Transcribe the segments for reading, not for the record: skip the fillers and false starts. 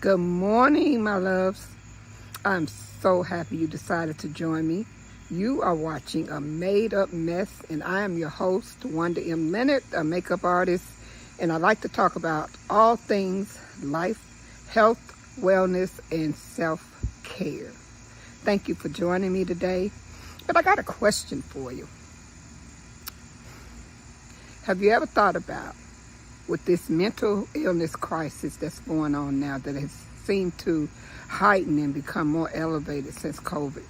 Good morning, my loves. I'm so happy you decided to join me. You are watching A Made Up Mess, and I am your host, Wanda M. Leonard, a makeup artist, and I like to talk about all things life, health, wellness, and self-care. Thank you for joining me today. But I got a question for you. Have you ever thought about, with this mental illness crisis that's going on now, that has seemed to heighten and become more elevated since COVID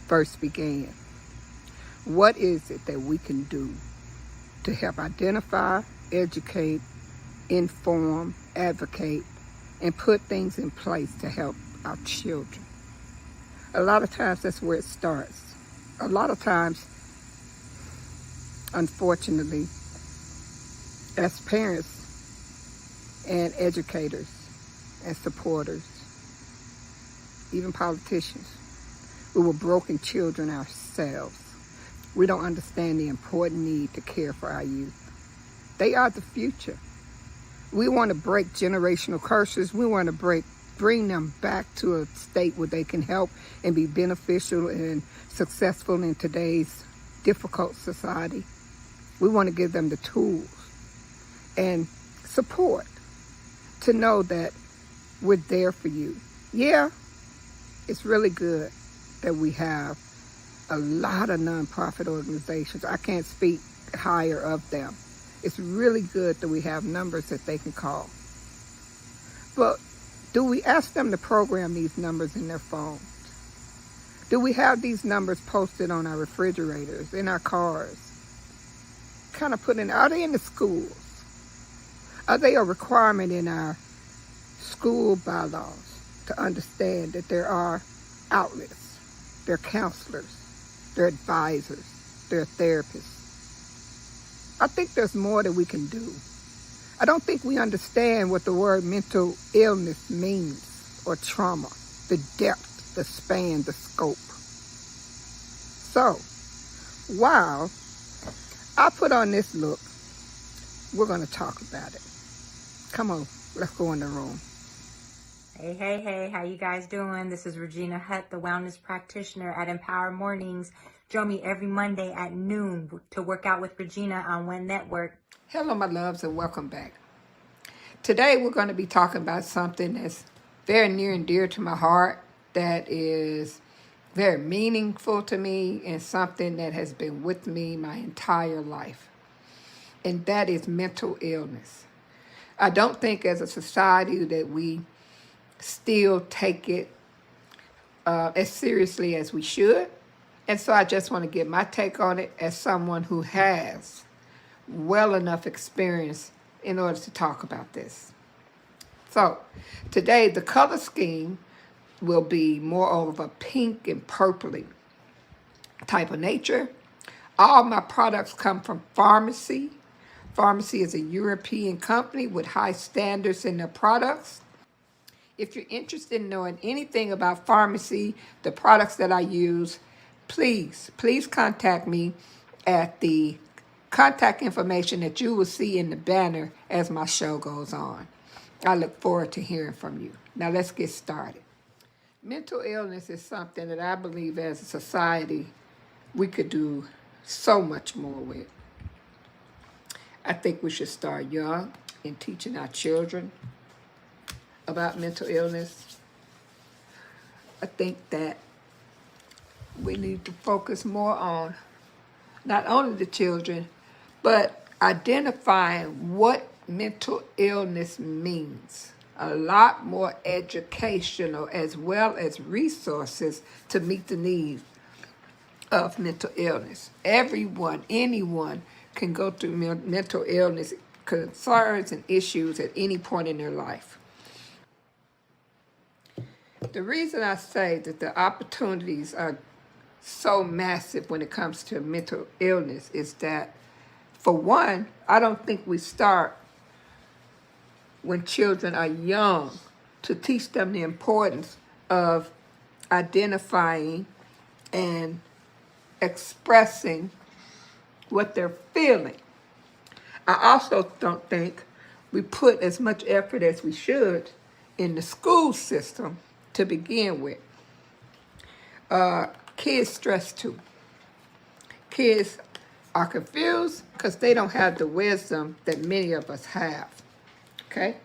first began, what is it that we can do to help identify, educate, inform, advocate, and put things in place to help our children? A lot of times that's where it starts. A lot of times, unfortunately, as parents and educators and supporters, even politicians, we were broken children ourselves. We don't understand the important need to care for our youth. They are the future. We want to break generational curses. We want to bring them back to a state where they can help and be beneficial and successful in today's difficult society. We want to give them the tools and support to know that we're there for you. Yeah, it's really good that we have a lot of nonprofit organizations. I can't speak higher of them. It's really good that we have numbers that they can call. But do we ask them to program these numbers in their phones? Do we have these numbers posted on our refrigerators, in our cars? Are they in the schools? Are they a requirement in our school bylaws to understand that there are outlets, there are counselors, there are advisors, there are therapists? I think there's more that we can do. I don't think we understand what the word mental illness means, or trauma, the depth, the span, the scope. So, while I put on this look, we're going to talk about it. Come on, let's go in the room. Hey, how you guys doing? This is Regina Hutt, the wellness practitioner at Empower Mornings. Join me every Monday at noon to work out with Regina on One Network. Hello, my loves, and welcome back. Today, we're going to be talking about something that's very near and dear to my heart, that is very meaningful to me, and something that has been with me my entire life. And that is mental illness. I don't think as a society that we still take it as seriously as we should. And so I just want to give my take on it as someone who has well enough experience in order to talk about this. So today the color scheme will be more of a pink and purpley type of nature. All my products come from Pharmacy. Pharmacy is a European company with high standards in their products. If you're interested in knowing anything about Pharmacy, the products that I use, please contact me at the contact information that you will see in the banner as my show goes on. I look forward to hearing from you. Now let's get started. Mental illness is something that I believe as a society we could do so much more with. I think we should start young in teaching our children about mental illness. I think that we need to focus more on not only the children, but identifying what mental illness means. A lot more educational as well as resources to meet the needs of mental illness. Anyone can go through mental illness concerns and issues at any point in their life. The reason I say that the opportunities are so massive when it comes to mental illness is that, for one, I don't think we start when children are young to teach them the importance of identifying and expressing what they're feeling. I also don't think we put as much effort as we should in the school system to begin with. Kids stress too. Kids are confused because they don't have the wisdom that many of us have. Okay?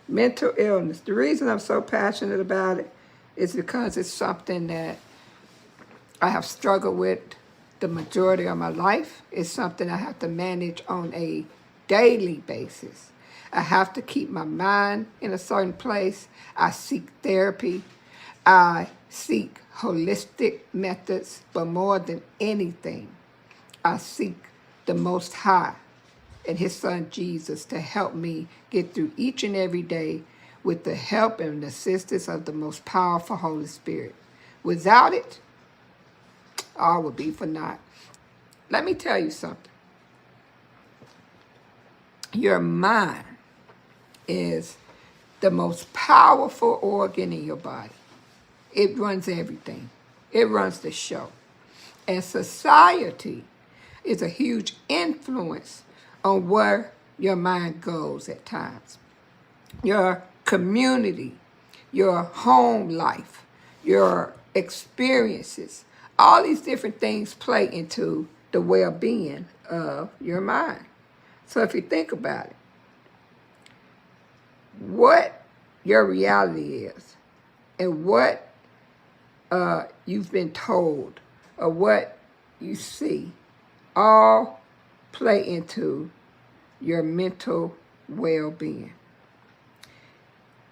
Mental illness. The reason I'm so passionate about it is because it's something that I have struggled with the majority of my life. It's something I have to manage on a daily basis. I have to keep my mind in a certain place. I seek therapy. I seek holistic methods, but more than anything, I seek the Most High and His Son Jesus to help me get through each and every day with the help and assistance of the most powerful Holy Spirit. Without it, all would be for naught. Let me tell you something. Your mind is the most powerful organ in your body. It runs everything. It runs the show. And society is a huge influence on where your mind goes at times. Your community, your home life, your experiences, all these different things play into the well-being of your mind. So if you think about it, what your reality is and what you've been told or what you see all play into your mental well-being.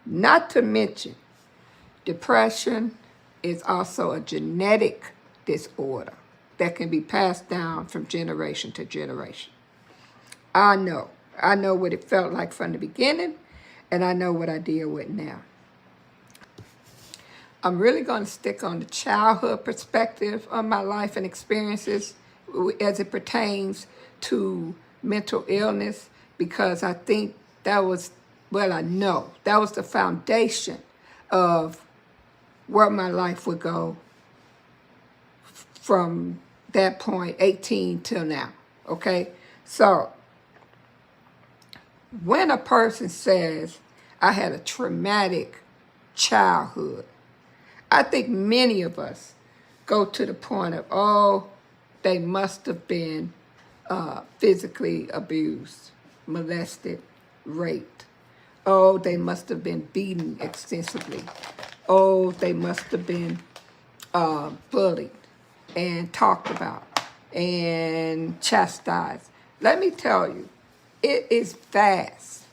Not to mention, depression is also a genetic disorder that can be passed down from generation to generation. I know what it felt like from the beginning, and I know what I deal with now. I'm really going to stick on the childhood perspective of my life and experiences as it pertains to mental illness, because I think that was, I know that was the foundation of where my life would go from that point, 18 till now, okay? So when a person says, I had a traumatic childhood, I think many of us go to the point of, oh, they must have been physically abused, molested, raped. Oh, they must have been beaten extensively. Oh, they must have been bullied and talked about and chastised. Let me tell you, it is vast.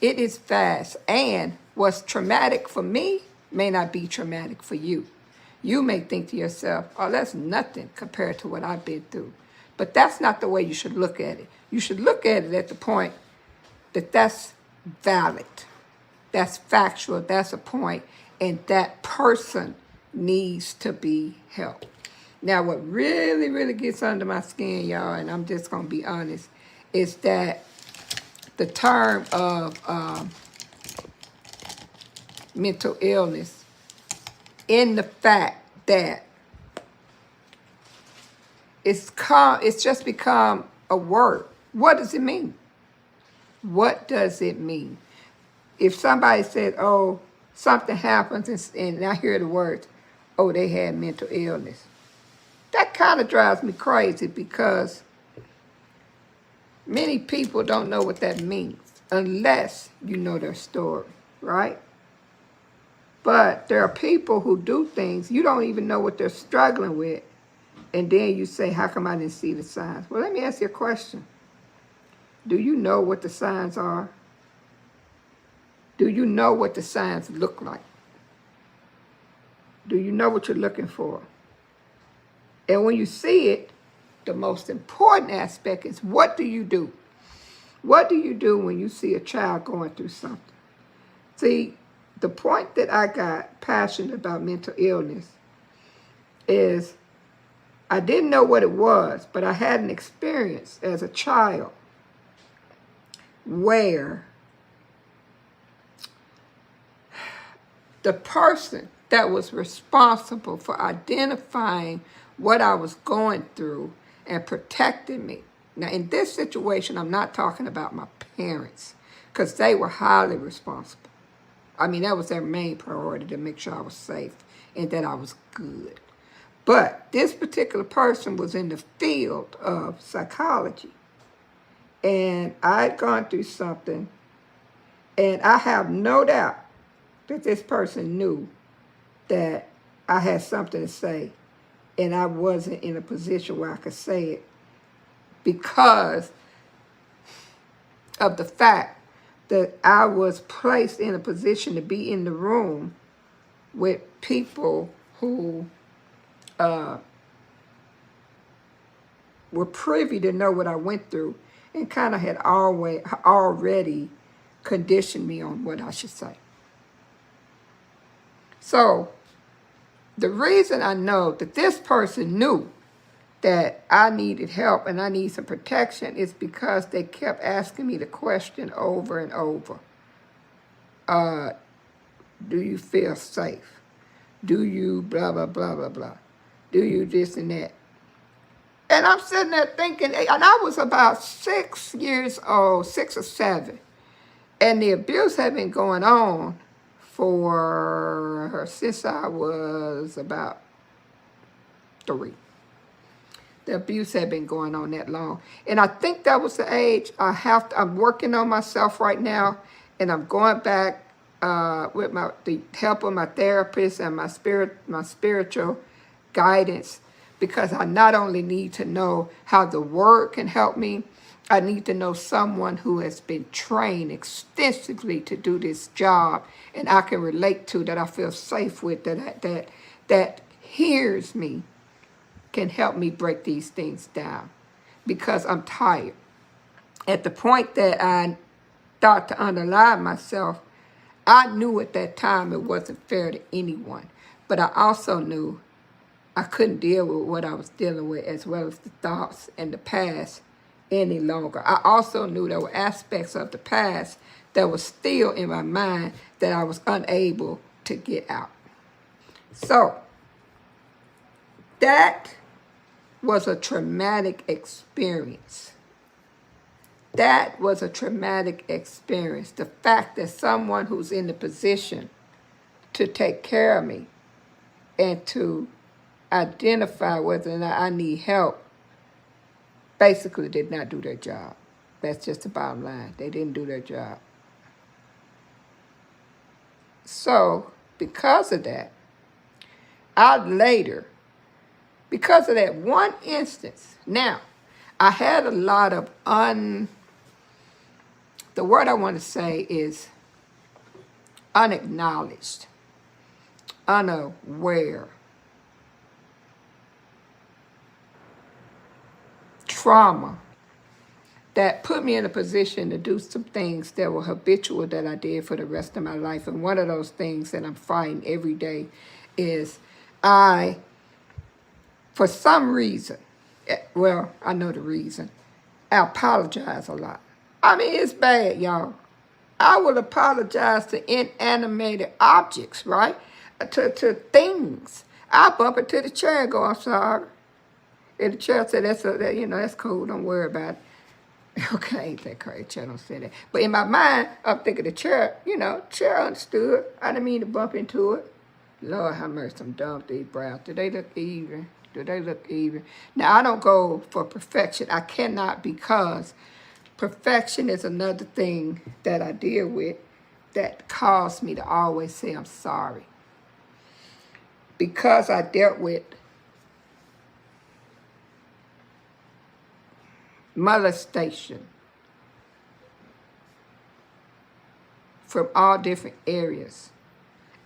It is vast. And what's traumatic for me may not be traumatic for you. You may think to yourself, oh, that's nothing compared to what I've been through. But that's not the way you should look at it. You should look at it at the point that that's valid. That's factual. That's a point. And that person needs to be helped. Now, what really, really gets under my skin, y'all, and I'm just going to be honest, is that the term of mental illness, in the fact that it's just become a word. What does it mean? What does it mean? If somebody says, oh, something happens, and I hear the words, oh, they had mental illness, that kind of drives me crazy, because many people don't know what that means unless you know their story, right? But there are people who do things, you don't even know what they're struggling with, and then you say, how come I didn't see the signs? Well, let me ask you a question. Do you know what the signs are? Do you know what the signs look like? Do you know what you're looking for? And when you see it, the most important aspect is, what do you do? What do you do when you see a child going through something? See, the point that I got passionate about mental illness is I didn't know what it was, but I had an experience as a child where the person that was responsible for identifying what I was going through and protecting me. Now, in this situation, I'm not talking about my parents, because they were highly responsible. I mean, that was their main priority, to make sure I was safe and that I was good. But this particular person was in the field of psychology. And I'd gone through something, and I have no doubt that this person knew that I had something to say, and I wasn't in a position where I could say it because of the fact that I was placed in a position to be in the room with people who were privy to know what I went through and kind of had already conditioned me on what I should say. So the reason I know that this person knew that I needed help and I need some protection is because they kept asking me the question over and over. Do you feel safe? Do you blah, blah, blah, blah, blah? Do you this and that? And I'm sitting there thinking, and I was about 6 years old, 6 or 7. And the abuse had been going on for her since I was about 3. The abuse had been going on that long. And I think that was the age I'm working on myself right now, and I'm going back with the help of my therapist and my spiritual guidance, because I not only need to know how the word can help me, I need to know someone who has been trained extensively to do this job and I can relate to, that I feel safe with, that hears me, can help me break these things down, because I'm tired. At the point that I thought to underline myself, I knew at that time it wasn't fair to anyone, but I also knew I couldn't deal with what I was dealing with, as well as the thoughts and the past, any longer. I also knew there were aspects of the past that were still in my mind that I was unable to get out. So that was a traumatic experience. That was a traumatic experience. The fact that someone who's in the position to take care of me and to identify whether or not I need help basically did not do their job. That's just the bottom line. They didn't do their job. So, because of that, because of that one instance, now, I had a lot of the word I want to say is unacknowledged, unaware trauma that put me in a position to do some things that were habitual that I did for the rest of my life. And one of those things that I'm fighting every day is for some reason, well, I know the reason, I apologize a lot. I mean, it's bad, y'all. I will apologize to inanimated objects, right? To things. I bump into the chair and go, I'm sorry. And the chair said, that's cool, don't worry about it. Okay, ain't that crazy? Chair don't say that. But in my mind, I'm thinking the chair, chair understood. I didn't mean to bump into it. Lord have mercy, I'm dumb with these brows. Do they look even? Do they look even? Now, I don't go for perfection. I cannot, because perfection is another thing that I deal with that caused me to always say I'm sorry. Because I dealt with molestation from all different areas,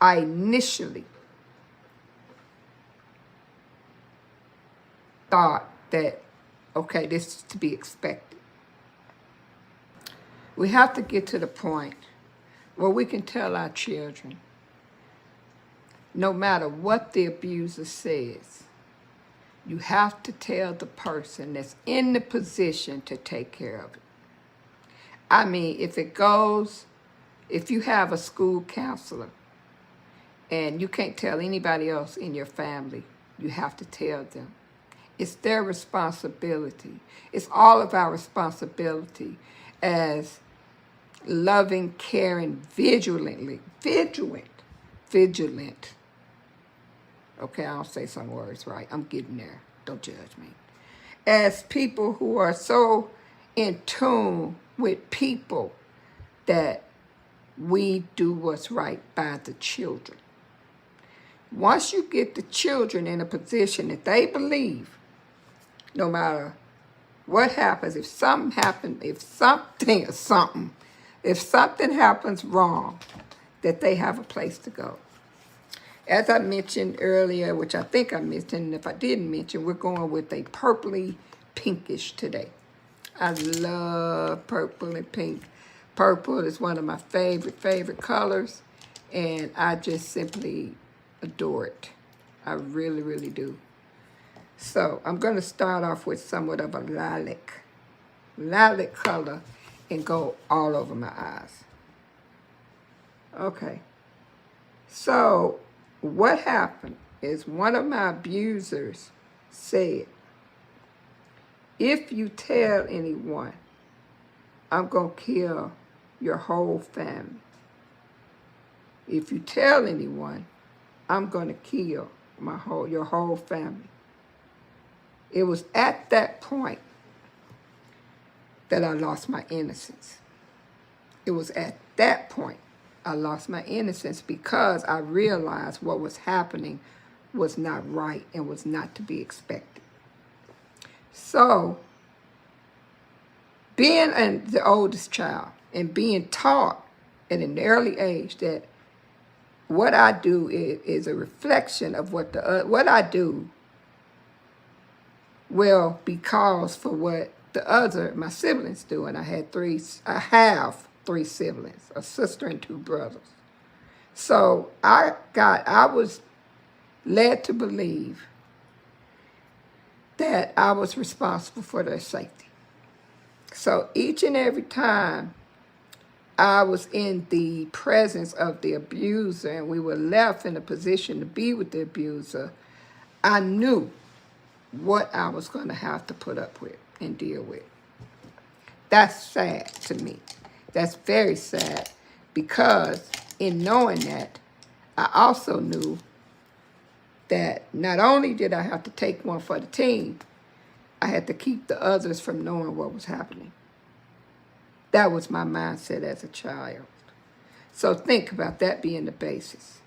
I initially thought that, okay, this is to be expected. We have to get to the point where we can tell our children, no matter what the abuser says, you have to tell the person that's in the position to take care of it. I mean, if you have a school counselor and you can't tell anybody else in your family, you have to tell them. It's their responsibility. It's all of our responsibility as loving, caring, vigilant. Okay, I'll say some words right. I'm getting there. Don't judge me. As people who are so in tune with people that we do what's right by the children. Once you get the children in a position that they believe, no matter what happens, if something happens wrong, that they have a place to go. As I mentioned earlier, which I think I mentioned, and if I didn't mention, we're going with a purpley pinkish today. I love purple and pink. Purple is one of my favorite colors, and I just simply adore it. I really do. So I'm going to start off with somewhat of a lilac color and go all over my eyes. Okay. So what happened is one of my abusers said, if you tell anyone, I'm going to kill your whole family. If you tell anyone, I'm going to kill your whole family. It was at that point that I lost my innocence. It was at that point I lost my innocence because I realized what was happening was not right and was not to be expected. So, being the oldest child and being taught at an early age that what I do is a reflection of what I do will be cause for what my siblings do. And I have three siblings, a sister and two brothers. So I was led to believe that I was responsible for their safety. So each and every time I was in the presence of the abuser and we were left in a position to be with the abuser, I knew what I was going to have to put up with and deal with. That's sad to me. That's very sad because in knowing that, I also knew that not only did I have to take one for the team, I had to keep the others from knowing what was happening. That was my mindset as a child. So think about that being the basis.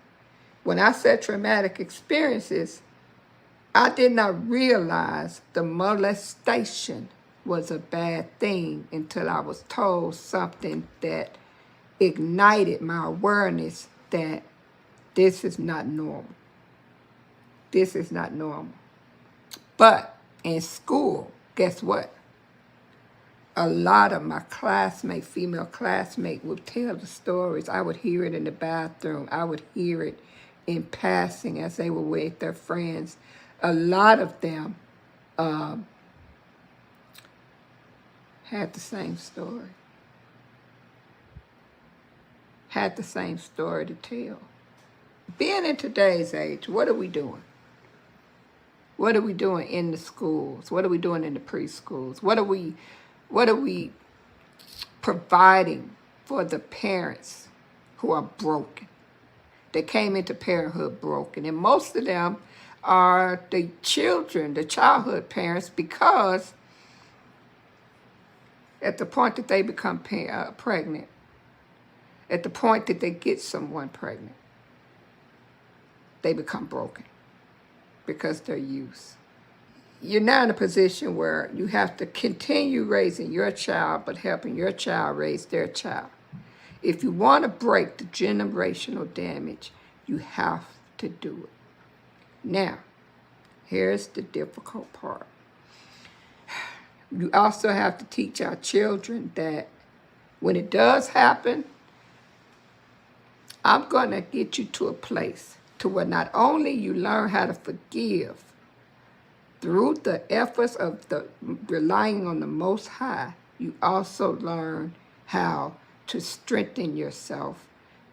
When I said traumatic experiences, I did not realize the molestation was a bad thing until I was told something that ignited my awareness that this is not normal. This is not normal. But in school, guess what? A lot of my female classmates would tell the stories. I would hear it in the bathroom. I would hear it in passing as they were with their friends. A lot of them had the same story. Had the same story to tell. Being in today's age, what are we doing? What are we doing in the schools? What are we doing in the preschools? What are we providing for the parents who are broken? They came into parenthood broken. And most of them are the childhood parents, because at the point that they become pregnant, at the point that they get someone pregnant, they become broken because they're used. You're now in a position where you have to continue raising your child, but helping your child raise their child. If you want to break the generational damage, you have to do it. Now, here's the difficult part. You also have to teach our children that when it does happen, I'm going to get you to a place to where not only you learn how to forgive through the efforts of relying on the Most High, you also learn how to strengthen yourself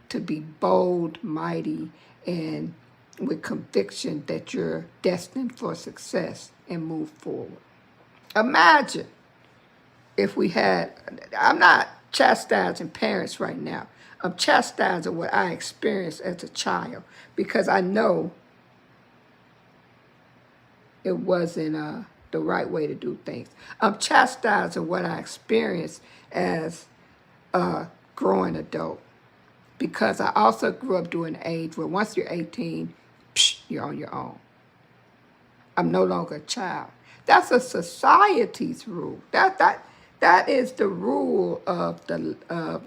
to be bold, mighty, and with conviction that you're destined for success and move forward. Imagine if we had, I'm not chastising parents right now. I'm chastising what I experienced as a child because I know it wasn't the right way to do things. I'm chastising what I experienced as a growing adult because I also grew up during an age where once you're 18, you're on your own. I'm no longer a child. That's a society's rule. That is the rule of the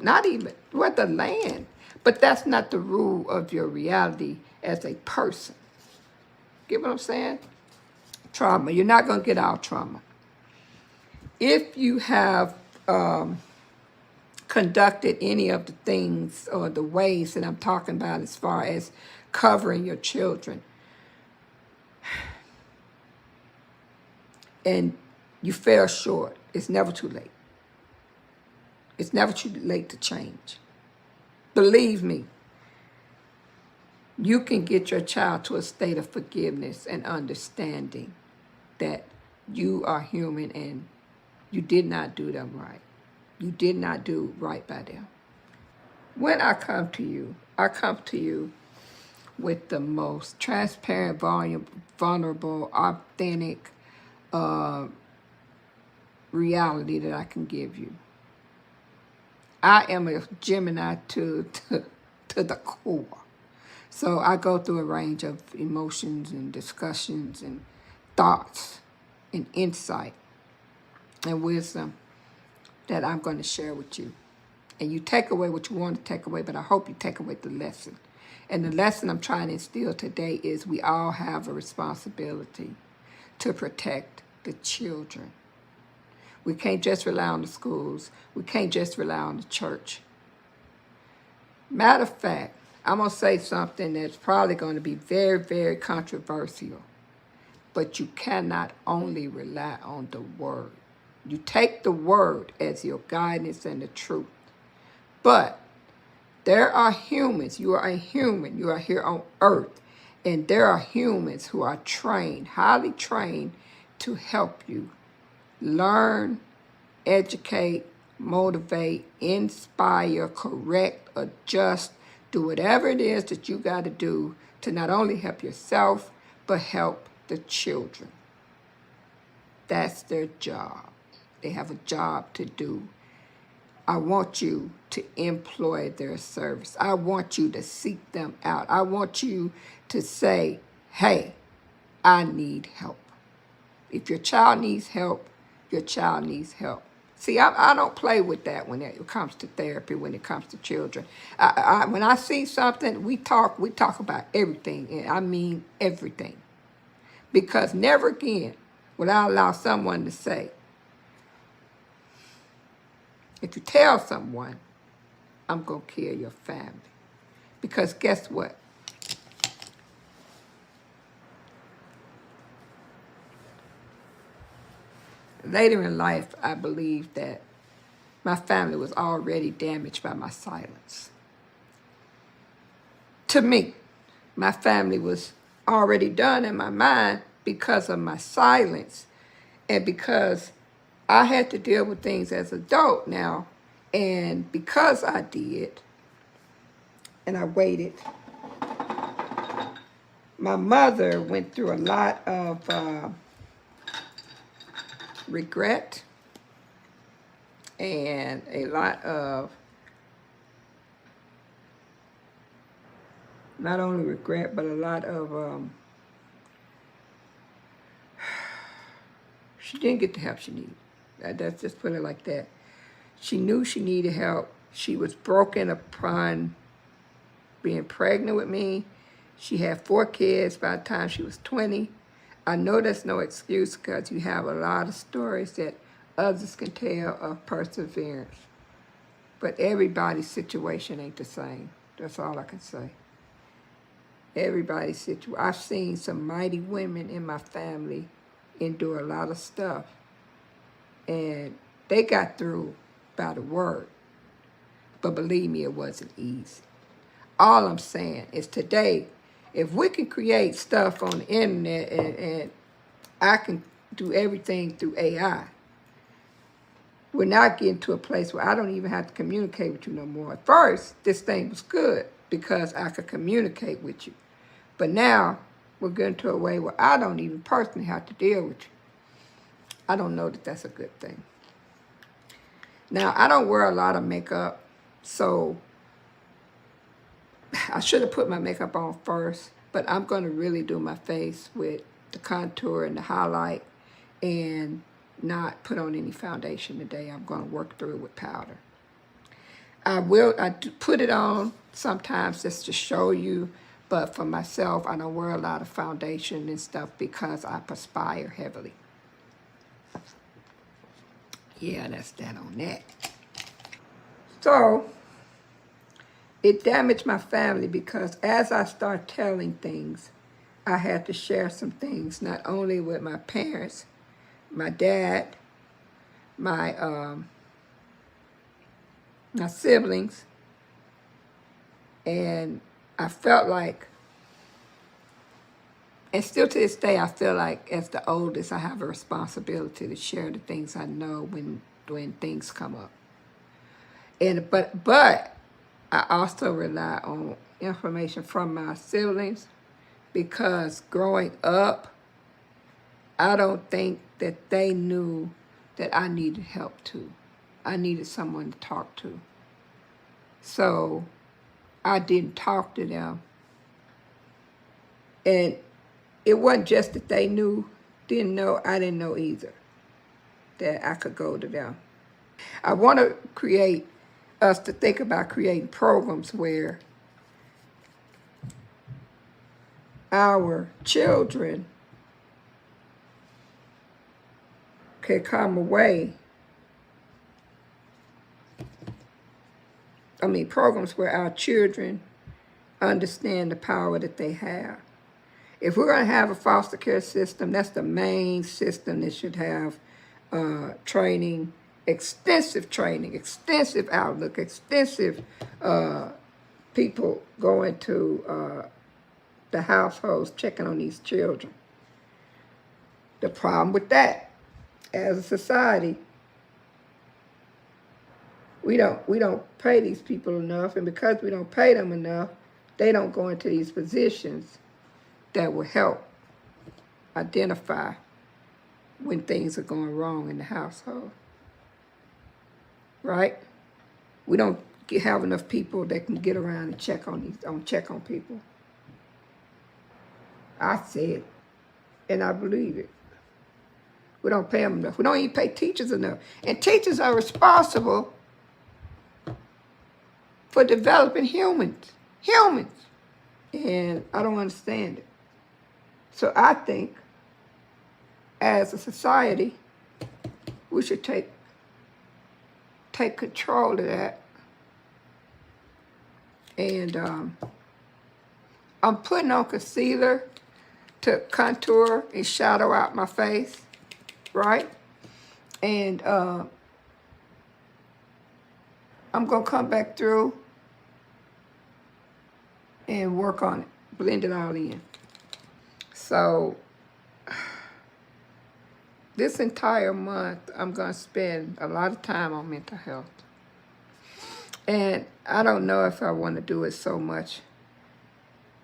not even what the land, but that's not the rule of your reality as a person. Get what I'm saying? Trauma. You're not going to get out trauma. If you have conducted any of the things or the ways that I'm talking about as far as covering your children, and you fell short, it's never too late. It's never too late to change. Believe me, you can get your child to a state of forgiveness and understanding that you are human and you did not do them right. You did not do right by them. When I come to you with the most transparent, vulnerable, authentic reality that I can give you. I am a Gemini to the core. So I go through a range of emotions and discussions and thoughts and insight and wisdom that I'm going to share with you. And you take away what you want to take away, but I hope you take away the lesson. And the lesson I'm trying to instill today is we all have a responsibility to protect the children. We can't just rely on the schools. We can't just rely on the church. Matter of fact, I'm going to say something that's probably going to be very, very controversial. But you cannot only rely on the word. You take the word as your guidance and the truth. But there are humans. You are a human. You are here on earth. And there are humans who are trained, highly trained, to help you learn, educate, motivate, inspire, correct, adjust, do whatever it is that you got to do to not only help yourself, but help the children. That's their job. They have a job to do. I want you to employ their service. I want you to seek them out. I want you to say, hey, I need help. If your child needs help, your child needs help. See, I don't play with that when it comes to therapy, when it comes to children. When I see something, we talk about everything, and I mean everything. Because never again will I allow someone to say, if you tell someone, I'm going to kill your family. Because guess what? Later in life, I believe that my family was already damaged by my silence. To me, my family was already done in my mind because of my silence and because I had to deal with things as an adult now. And because I did, and I waited, my mother went through a lot of regret and a lot of not only regret, but a lot of she didn't get the help she needed. Let's just put it like that. She knew she needed help. She was broken upon being pregnant with me. She had 4 kids by the time she was 20. I know that's no excuse because you have a lot of stories that others can tell of perseverance. But everybody's situation ain't the same. That's all I can say. Everybody's situation. I've seen some mighty women in my family endure a lot of stuff. And they got through by the word. But believe me, it wasn't easy. All I'm saying is today, if we can create stuff on the internet and I can do everything through AI, we're not getting to a place where I don't even have to communicate with you no more. At first, this thing was good because I could communicate with you. But now, we're getting to a way where I don't even personally have to deal with you. I don't know that that's a good thing. Now, I don't wear a lot of makeup, so I should have put my makeup on first, but I'm going to really do my face with the contour and the highlight and not put on any foundation today. I'm going to work through it with powder. I do put it on sometimes just to show you, but for myself, I don't wear a lot of foundation and stuff because I perspire heavily. Yeah, that's that on that. So, it damaged my family because as I start telling things, I had to share some things, not only with my parents, my dad, my siblings, and I felt like, and still to this day, I feel like as the oldest, I have a responsibility to share the things I know when things come up. And but I also rely on information from my siblings because growing up, I don't think that they knew that I needed help too. I needed someone to talk to. So I didn't talk to them. And it wasn't just that they didn't know, I didn't know either that I could go to them. I want to create us to think about creating programs where our children can come away. Programs where our children understand the power that they have. If we're going to have a foster care system, that's the main system that should have training, extensive outlook, extensive people going to the households checking on these children. The problem with that, as a society, we don't pay these people enough, and because we don't pay them enough, they don't go into these positions that will help identify when things are going wrong in the household. Right? We don't have enough people that can get around and check on people. I say it, and I believe it. We don't pay them enough. We don't even pay teachers enough. And teachers are responsible for developing humans. And I don't understand it. So I think, as a society, we should take control of that. And I'm putting on concealer to contour and shadow out my face, right? And I'm going to come back through and work on it, blend it all in. So this entire month, I'm going to spend a lot of time on mental health. And I don't know if I want to do it so much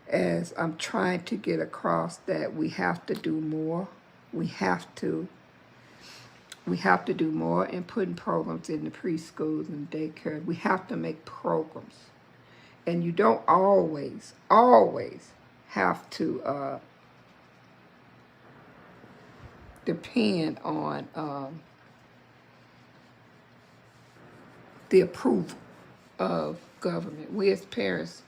as I'm trying to get across that we have to do more. We have to do more in putting programs in the preschools and daycare. We have to make programs. And you don't always have to depend on the approval of government. We as parents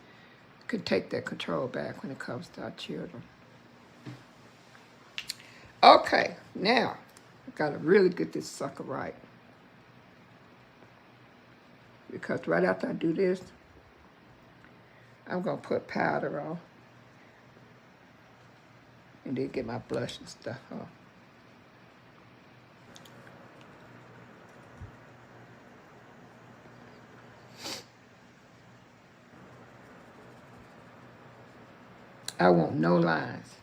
could take that control back when it comes to our children. Okay, now I gotta really get this sucker right. Because right after I do this, I'm gonna put powder on and then get my blush and stuff on. I want no lines.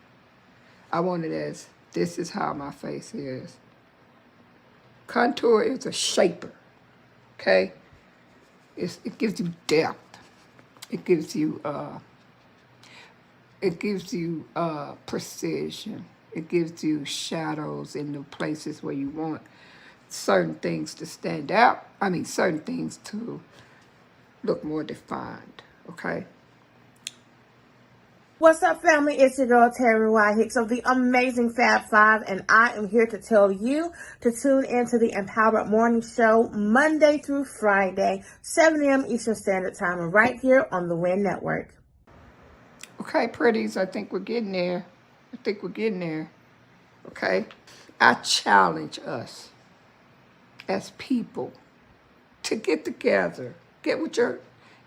I want it as, this is how my face is. Contour is a shaper, okay? It gives you depth. It gives you precision. It gives you shadows in the places where you want certain things to stand out. I mean, certain things to look more defined, okay? What's up, family? It's your girl, Terry Y. Hicks of the Amazing Fab Five, and I am here to tell you to tune into the Empowered Morning Show Monday through Friday, 7 a.m. Eastern Standard Time, right here on the WIN Network. Okay, pretties, I think we're getting there. Okay? I challenge us as people to get together,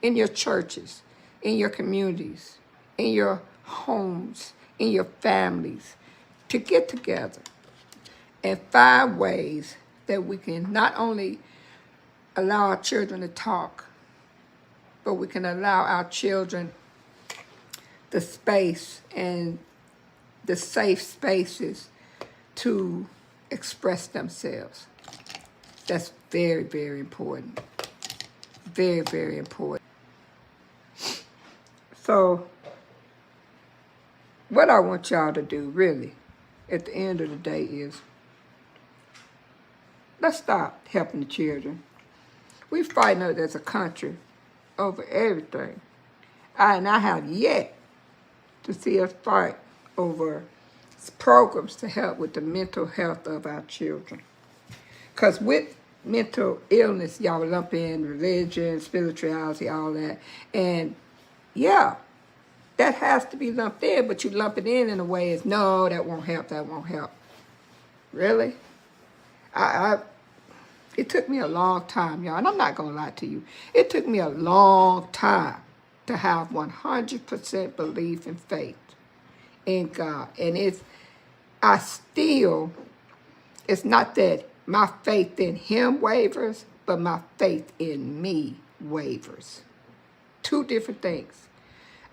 in your churches, in your communities, in your homes, in your families, to get together and find ways that we can not only allow our children to talk, but we can allow our children the space and the safe spaces to express themselves. That's very, very important. Very, very important. So, what I want y'all to do, really, at the end of the day is, let's stop helping the children. We're fighting as a country over everything. I have yet to see us fight over programs to help with the mental health of our children. Because with mental illness, y'all lump in religion, spirituality, all that. And yeah, that has to be lumped in, but you lump it in a way as, no, that won't help. Really? It took me a long time, y'all, and I'm not going to lie to you. It took me a long time to have 100% belief and faith in God. And it's not that my faith in him wavers, but my faith in me wavers. Two different things.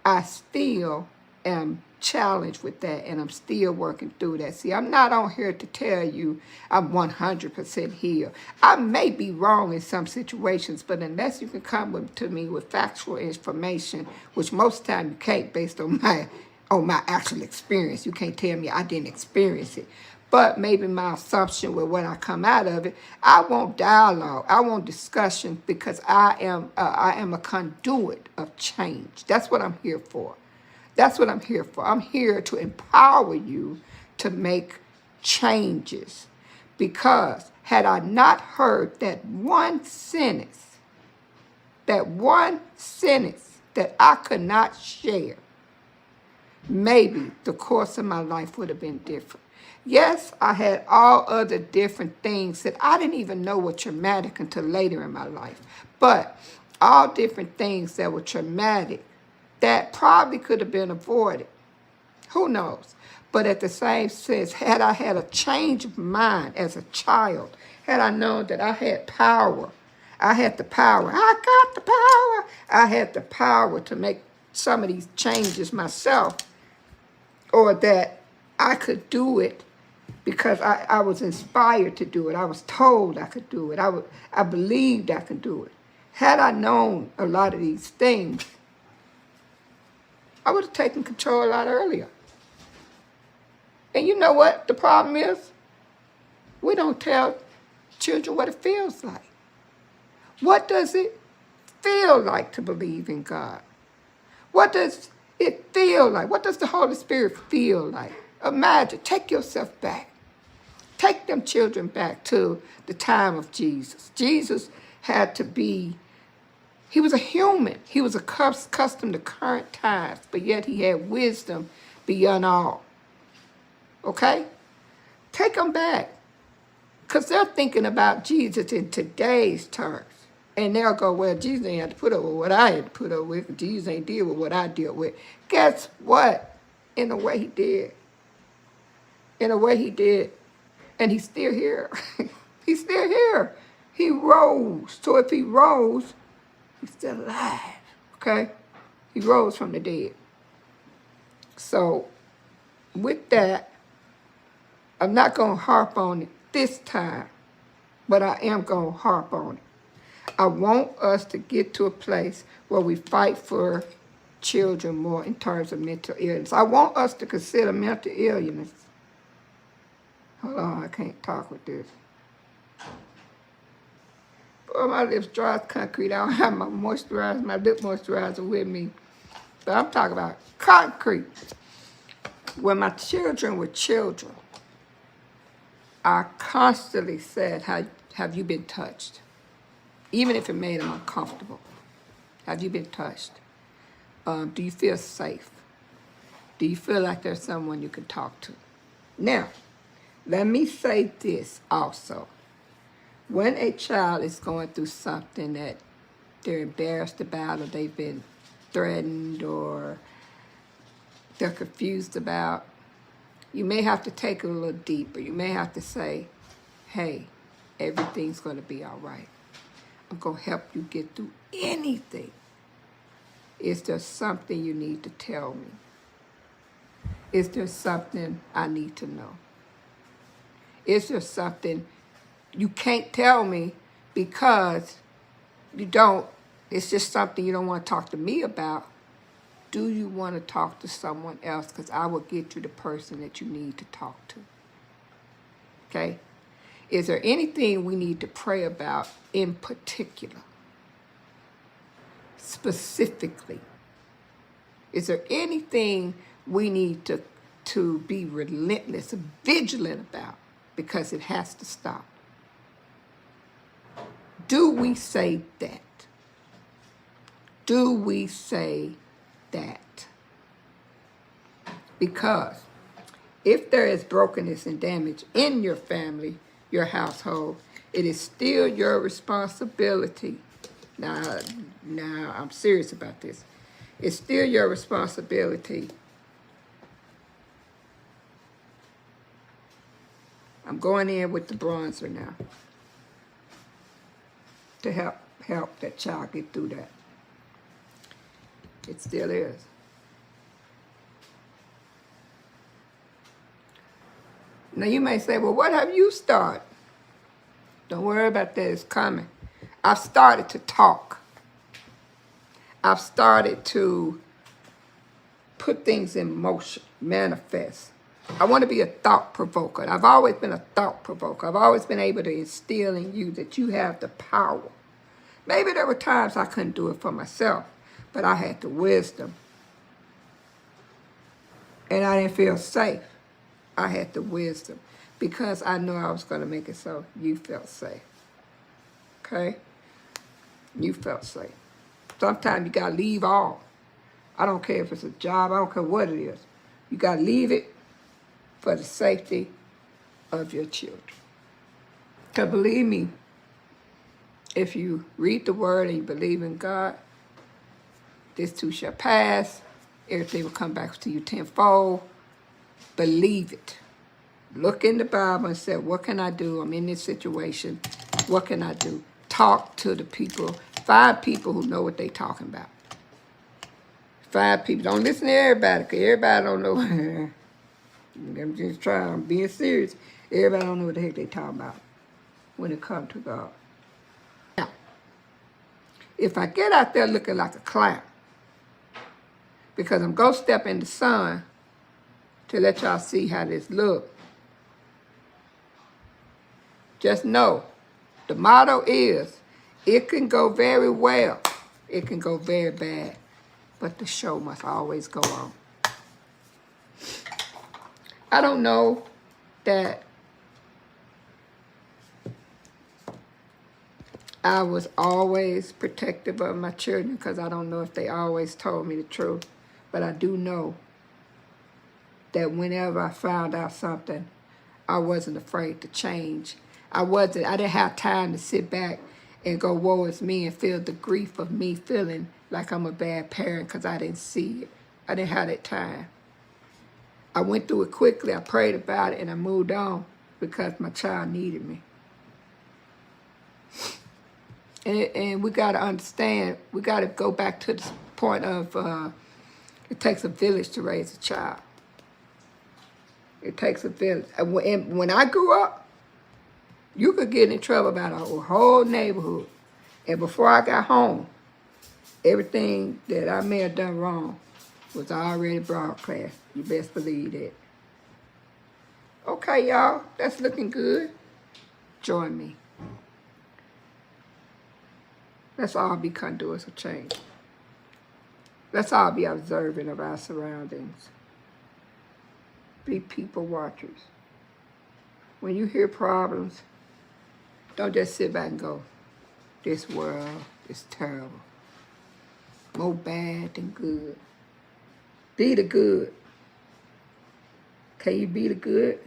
I still am challenged with that, and I'm still working through that. See, I'm not on here to tell you I'm 100% healed. I may be wrong in some situations, but unless you can come to me with factual information, which most time you can't based on my actual experience. You can't tell me I didn't experience it. But maybe my assumption with what I come out of it, I want dialogue, I want discussion, because I am a conduit of change. That's what I'm here for. I'm here to empower you to make changes. Because had I not heard that one sentence that I could not share, maybe the course of my life would have been different. Yes, I had all other different things that I didn't even know were traumatic until later in my life. But all different things that were traumatic that probably could have been avoided. Who knows? But at the same sense, had I had a change of mind as a child, had I known that I had power, I got the power. I had the power to make some of these changes myself, or that I could do it because I was inspired to do it. I was told I could do it. I believed I could do it. Had I known a lot of these things, I would have taken control a lot earlier. And you know what the problem is? We don't tell children what it feels like. What does it feel like to believe in God? What does it feel like? What does the Holy Spirit feel like? Imagine, take yourself back. Take them children back to the time of Jesus. Jesus had to be, he was a human. He was accustomed to current times, but yet he had wisdom beyond all. Okay? Take them back. Because they're thinking about Jesus in today's terms. And they'll go, well, Jesus ain't had to put up with what I had to put up with. Jesus ain't deal with what I deal with. Guess what? In a way he did. And he's still here. He's still here. He rose. So if he rose, he's still alive. Okay? He rose from the dead. So with that, I'm not going to harp on it this time. but I am going to harp on it. I want us to get to a place where we fight for children more in terms of mental illness. I want us to consider mental illness. Hold on, I can't talk with this. Boy, my lips dry as concrete. I don't have my lip moisturizer with me. But I'm talking about concrete. When my children were children, I constantly said, have you been touched? Even if it made them uncomfortable. Have you been touched? Do you feel safe? Do you feel like there's someone you can talk to? Now, let me say this also. When a child is going through something that they're embarrassed about, or they've been threatened, or they're confused about, you may have to take it a little deeper. You may have to say, hey, everything's going to be all right. I'm going to help you get through anything. Is there something you need to tell me? Is there something I need to know? Is there something you can't tell me because it's just something you don't want to talk to me about? Do you want to talk to someone else? Because I will get you the person that you need to talk to. Okay? Is there anything we need to pray about in particular? Specifically? Is there anything we need to be relentless, vigilant about? Because it has to stop. Do we say that? Do we say that? Because if there is brokenness and damage in your family, your household, it is still your responsibility. Now I'm serious about this. It's still your responsibility. I'm going in with the bronzer now to help that child get through that. It still is. Now you may say, well, what have you started? Don't worry about that, it's coming. I've started to talk. I've started to put things in motion, manifest. I want to be a thought provoker. I've always been a thought provoker. I've always been able to instill in you that you have the power. Maybe there were times I couldn't do it for myself, but I had the wisdom. And I didn't feel safe. I had the wisdom because I knew I was going to make it so you felt safe. Okay? You felt safe. Sometimes you got to leave all. I don't care if it's a job. I don't care what it is. You got to leave it for the safety of your children. Because believe me, if you read the word and you believe in God, this too shall pass. Everything will come back to you tenfold. Believe it. Look in the Bible and say, what can I do? I'm in this situation. What can I do? Talk to the people. 5 people who know what they're talking about. 5 people. Don't listen to everybody, because everybody don't know. I'm just trying. I'm being serious. Everybody don't know what the heck they talking about when it comes to God. Now, if I get out there looking like a clown, because I'm going to step in the sun to let y'all see how this look, just know the motto is, it can go very well, it can go very bad, but the show must always go on. I don't know that I was always protective of my children, because I don't know if they always told me the truth, but I do know that whenever I found out something, I wasn't afraid to change. I didn't have time to sit back and go, woe is me, and feel the grief of me feeling like I'm a bad parent because I didn't see it. I didn't have that time. I went through it quickly, I prayed about it, and I moved on because my child needed me. And we got to understand, we got to go back to the point of it takes a village to raise a child. It takes a village. And when I grew up, You could get in trouble about a whole neighborhood. And before I got home, everything that I may have done wrong was already broadcast. You best believe that. Okay, y'all, that's looking good. Join me. Let's all be conduits of change. Let's all be observant of our surroundings. Be people watchers. When you hear problems, don't just sit back and go, this world is terrible. More bad than good. Be the good. Can you be the good?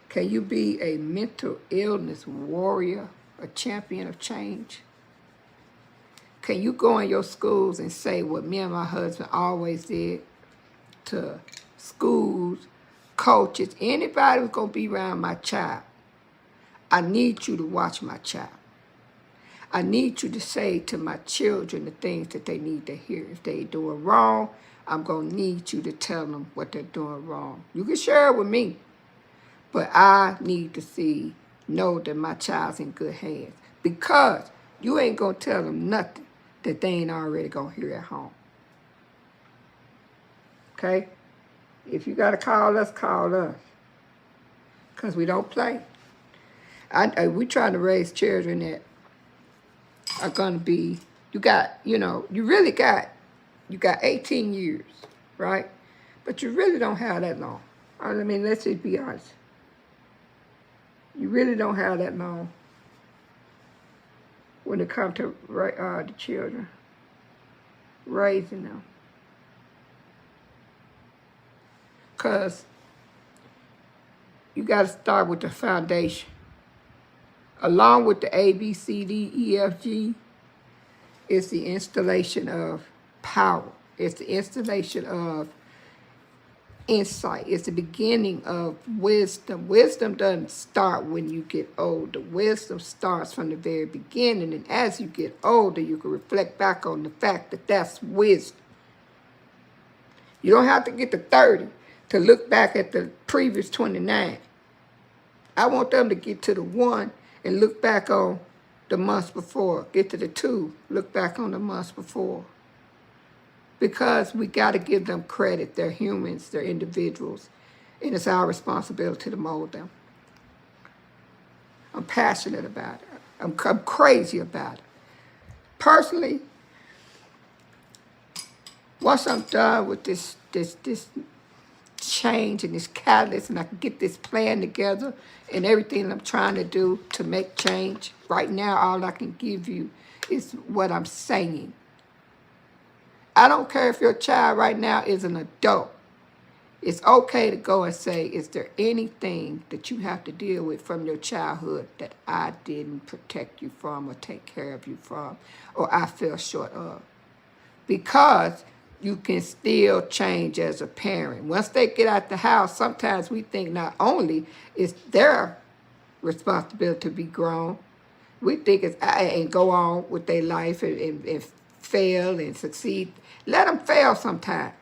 Can you be a mental illness warrior, a champion of change? Can you go in your schools and say what me and my husband always did to schools, coaches, anybody who's going to be around my child? I need you to watch my child. I need you to say to my children the things that they need to hear. If they're doing wrong, I'm going to need you to tell them what they're doing wrong. You can share it with me, but I need to know that my child's in good hands, because you ain't going to tell them nothing that they ain't already going to hear at home. Okay? If you got to call us, because we don't play. We trying to raise children that are going to be, you got 18 years, right? But you really don't have that long. I mean, let's just be honest. You really don't have that long when it comes to the children, raising them. Because you got to start with the foundation. Along with the A, B, C, D, E, F, G, it's the installation of power. It's the installation of insight. It's the beginning of wisdom. Wisdom doesn't start when you get older. Wisdom starts from the very beginning. And as you get older, you can reflect back on the fact that that's wisdom. You don't have to get to 30 to look back at the previous 29. I want them to get to the 1 and look back on the months before. Get to the 2, look back on the months before. Because we got to give them credit. They're humans, they're individuals, and it's our responsibility to mold them. I'm passionate about it. I'm crazy about it. Personally, once I'm done with this change and this catalyst, and I can get this plan together and everything I'm trying to do to make change, right now all I can give you is what I'm saying. I don't care if your child right now is an adult. It's okay to go and say, is there anything that you have to deal with from your childhood that I didn't protect you from or take care of you from, or I fell short of? Because you can still change as a parent. Once they get out the house, sometimes we think not only is their responsibility to be grown, we think it's and go on with their life and fail and succeed. Let them fail sometime.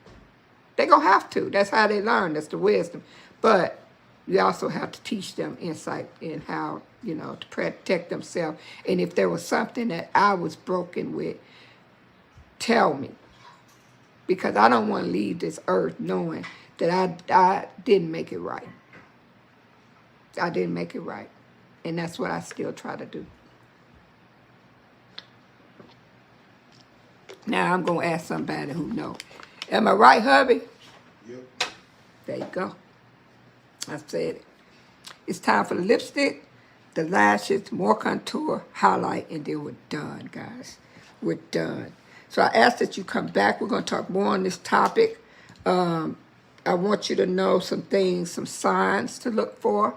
They're going to have to. That's how they learn. That's the wisdom. But you also have to teach them insight in how, to protect themselves. And if there was something that I was broken with, tell me. Because I don't want to leave this earth knowing that I didn't make it right. I didn't make it right. And that's what I still try to do. Now I'm going to ask somebody who knows. Am I right, hubby? Yep. There you go. I said it. It's time for the lipstick, the lashes, more contour, highlight, and then we're done, guys. We're done. So I ask that you come back. We're going to talk more on this topic. I want you to know some things, some signs to look for.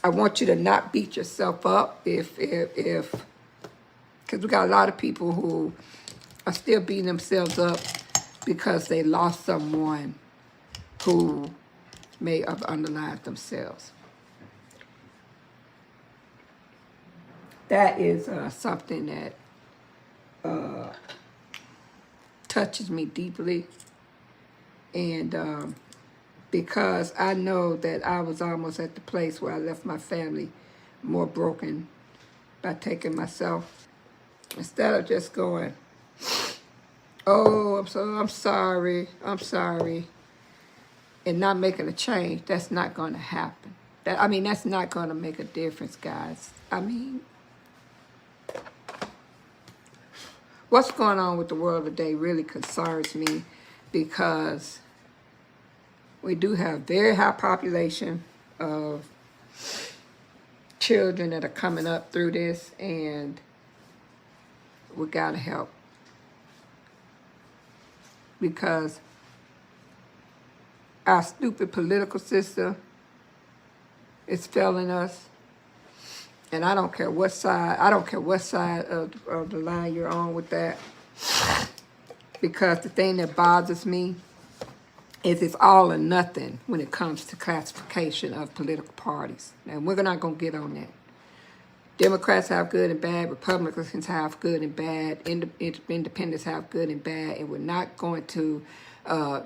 I want you to not beat yourself up because we got a lot of people who are still beating themselves up because they lost someone who may have underlined themselves. That is something that touches me deeply, and because I know that I was almost at the place where I left my family more broken by taking myself. Instead of just going, oh, I'm sorry, and not making a change, that's not going to happen. That's not going to make a difference, guys. I mean, what's going on with the world today really concerns me because we do have very high population of children that are coming up through this, and we got to help because our stupid political system is failing us. And I don't care what side of the line you're on with that. Because the thing that bothers me is it's all or nothing when it comes to classification of political parties. And we're not going to get on that. Democrats have good and bad. Republicans have good and bad. Independents have good and bad. And we're not going to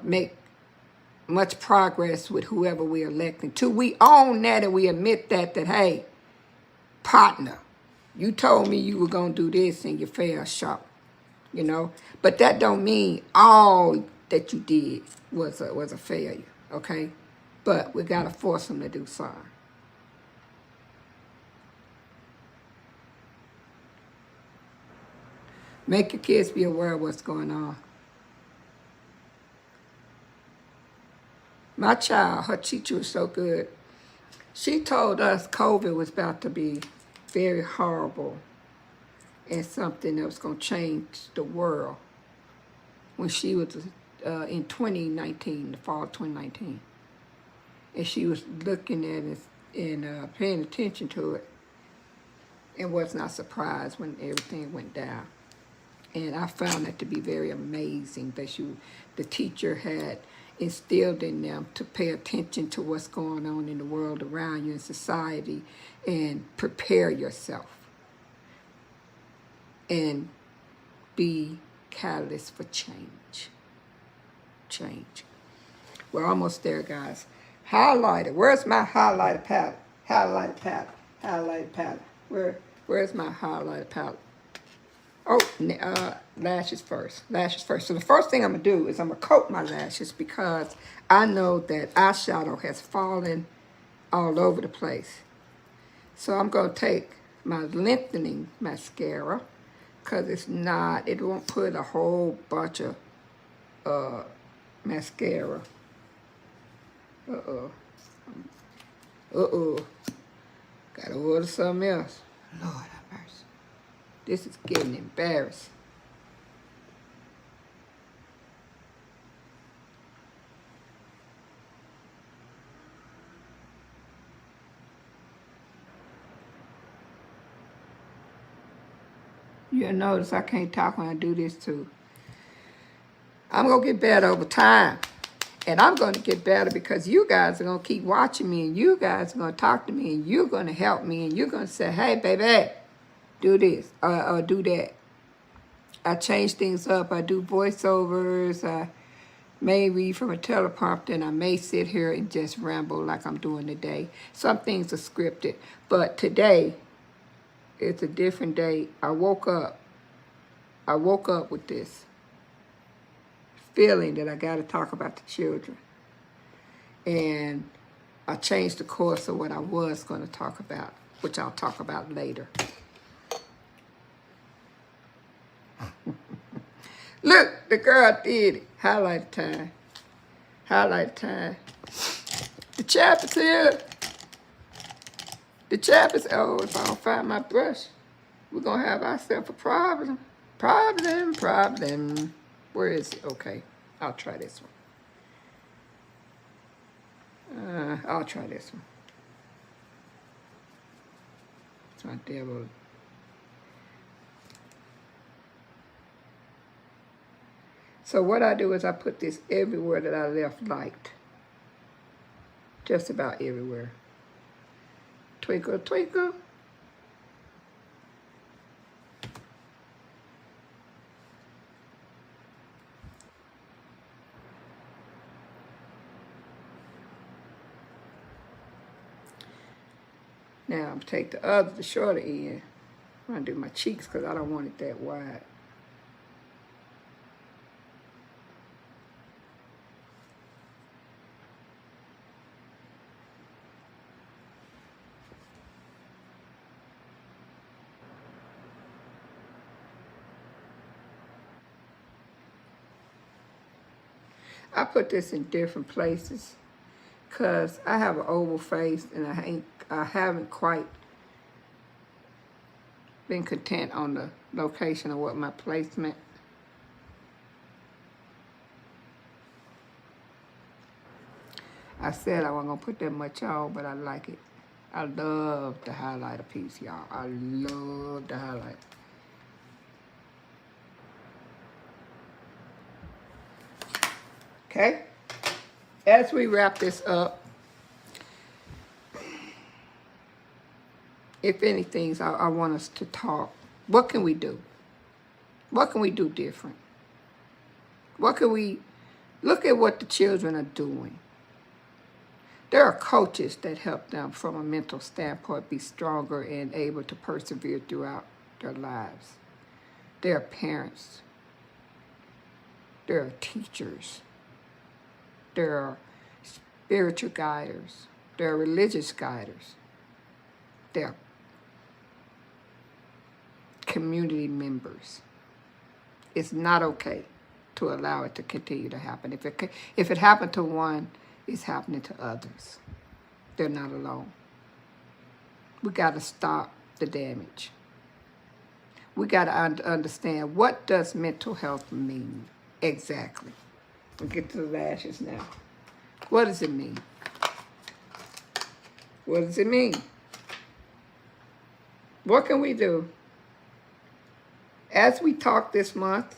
make much progress with whoever we're electing. Till we own that and we admit that, hey, partner, you told me you were going to do this and you fell short, you know? But that don't mean all that you did was a failure, okay? But we got to force them to do something. Make your kids be aware of what's going on. My child, her teacher was so good. She told us COVID was about to be very horrible and something that was going to change the world when she was in 2019, the fall of 2019. And she was looking at it and paying attention to it and was not surprised when everything went down. And I found that to be very amazing that the teacher had instilled in them to pay attention to what's going on in the world around you in society and prepare yourself and be catalyst for change. We're almost there, guys. Highlighter. Where's my highlighter palette? Highlighter palette. Where's my highlighter palette? Oh, lashes first. So the first thing I'm going to do is I'm going to coat my lashes because I know that eyeshadow has fallen all over the place. So I'm going to take my lengthening mascara because it won't put a whole bunch of mascara. Uh-oh. Got to order something else. Lord have mercy. This is getting embarrassing. You'll notice I can't talk when I do this too. I'm going to get better over time. And I'm going to get better because you guys are going to keep watching me and you guys are going to talk to me and you're going to help me and you're going to say, hey, baby, do this or do that. I change things up. I do voiceovers. I may read from a teleprompter and I may sit here and just ramble like I'm doing today. Some things are scripted. But today, it's a different day. I woke up with this feeling that I got to talk about the children. And I changed the course of what I was going to talk about, which I'll talk about later. Look, the girl did it. Highlight time. The chap is here. If I don't find my brush, we're going to have ourselves a problem. Problem. Where is it? Okay, I'll try this one. I'll try this one. It's my devil. So what I do is I put this everywhere that I left light. Just about everywhere. Twinkle, twinkle. Now I'm going to take the shorter end. I'm going to do my cheeks because I don't want it that wide. I put this in different places because I have an oval face and I haven't quite been content on the location of what my placement. I said I wasn't going to put that much on, but I like it. I love the highlighter piece, y'all. I love the highlight. Okay? As we wrap this up, if anything, I want us to talk. What can we do? What can we do different? What can we look at what the children are doing? There are coaches that help them from a mental standpoint be stronger and able to persevere throughout their lives. There are parents. There are teachers. There are spiritual guiders. There are religious guiders. There are community members. It's not okay to allow it to continue to happen. If it happened to one, it's happening to others. They're not alone. We got to stop the damage. We got to understand, what does mental health mean exactly? We'll get to the lashes now. What does it mean? What does it mean? What can we do? As we talk this month,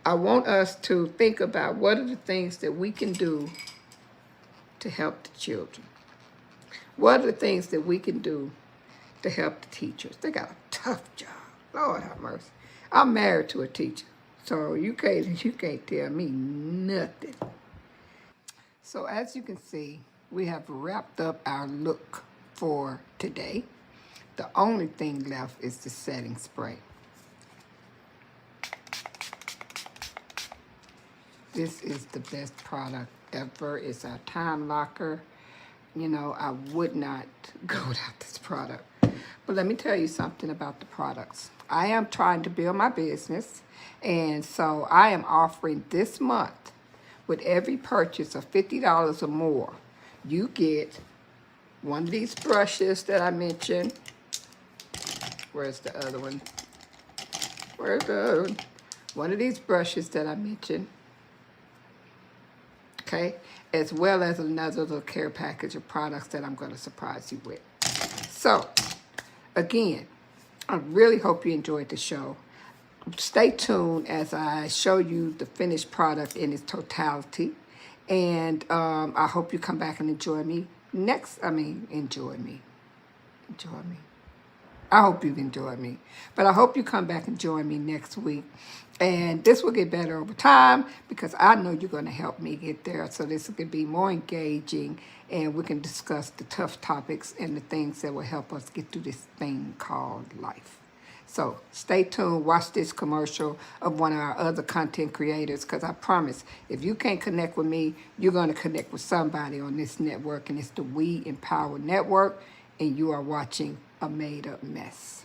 I want us to think about what are the things that we can do to help the children. What are the things that we can do to help the teachers? They got a tough job. Lord have mercy. I'm married to a teacher, so you can't tell me nothing. So as you can see, we have wrapped up our look for today. The only thing left is the setting spray. This is the best product ever. It's our time locker. You know, I would not go without this product. But let me tell you something about the products. I am trying to build my business, and so I am offering this month, with every purchase of $50 or more, you get one of these brushes that I mentioned. Where's the other one? Where's the other one? One of these brushes that I mentioned. Okay, as well as another little care package of products that I'm going to surprise you with. So, again, I really hope you enjoyed the show. Stay tuned as I show you the finished product in its totality. And I hope you come back and enjoy me. Enjoy me. I hope you've enjoyed me. But I hope you come back and join me next week. And this will get better over time because I know you're going to help me get there. So this will be more engaging and we can discuss the tough topics and the things that will help us get through this thing called life. So stay tuned. Watch this commercial of one of our other content creators because I promise if you can't connect with me, you're going to connect with somebody on this network. And it's the We Empower Network. And you are watching A Made Up Mess.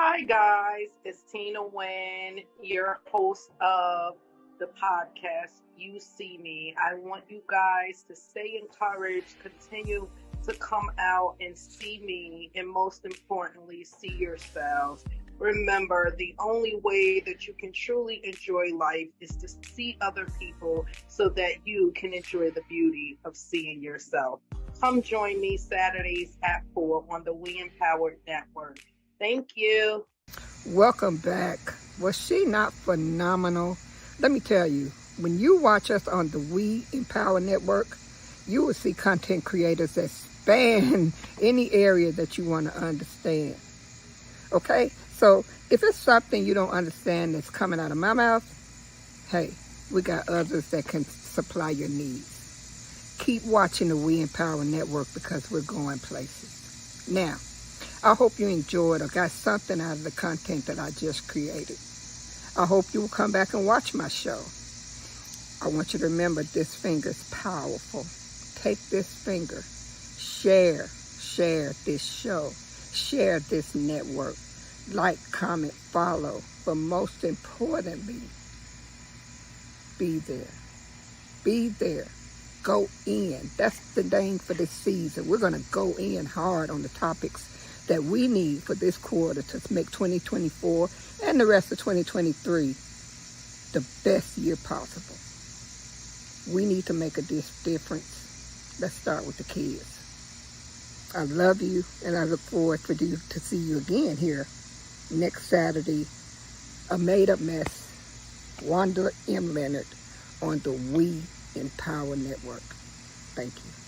Hi guys, it's Tina Wynn, your host of the podcast You See Me. I want you guys to stay encouraged, continue to come out and see me, and most importantly, see yourselves. Remember, the only way that you can truly enjoy life is to see other people so that you can enjoy the beauty of seeing yourself. Come join me Saturdays at 4 on the We Empower Network. Thank you. Welcome back. Was she not phenomenal? Let me tell you, when you watch us on the We Empower Network, you will see content creators that span any area that you want to understand. Okay? So if it's something you don't understand that's coming out of my mouth, hey, we got others that can supply your needs. Keep watching the We Empower Network because we're going places. Now, I hope you enjoyed or got something out of the content that I just created. I hope you will come back and watch my show. I want you to remember this finger is powerful. Take this finger, share this show, share this network, like, comment, follow, but most importantly, be there. Be there. Go in. That's the name for this season. We're going to go in hard on the topics that we need for this quarter to make 2024 and the rest of 2023 the best year possible. We need to make a difference. Let's start with the kids. I love you, and I look forward to see you again here next Saturday. A Made-Up Mess, Wanda M. Leonard on the We Empower Network. Thank you.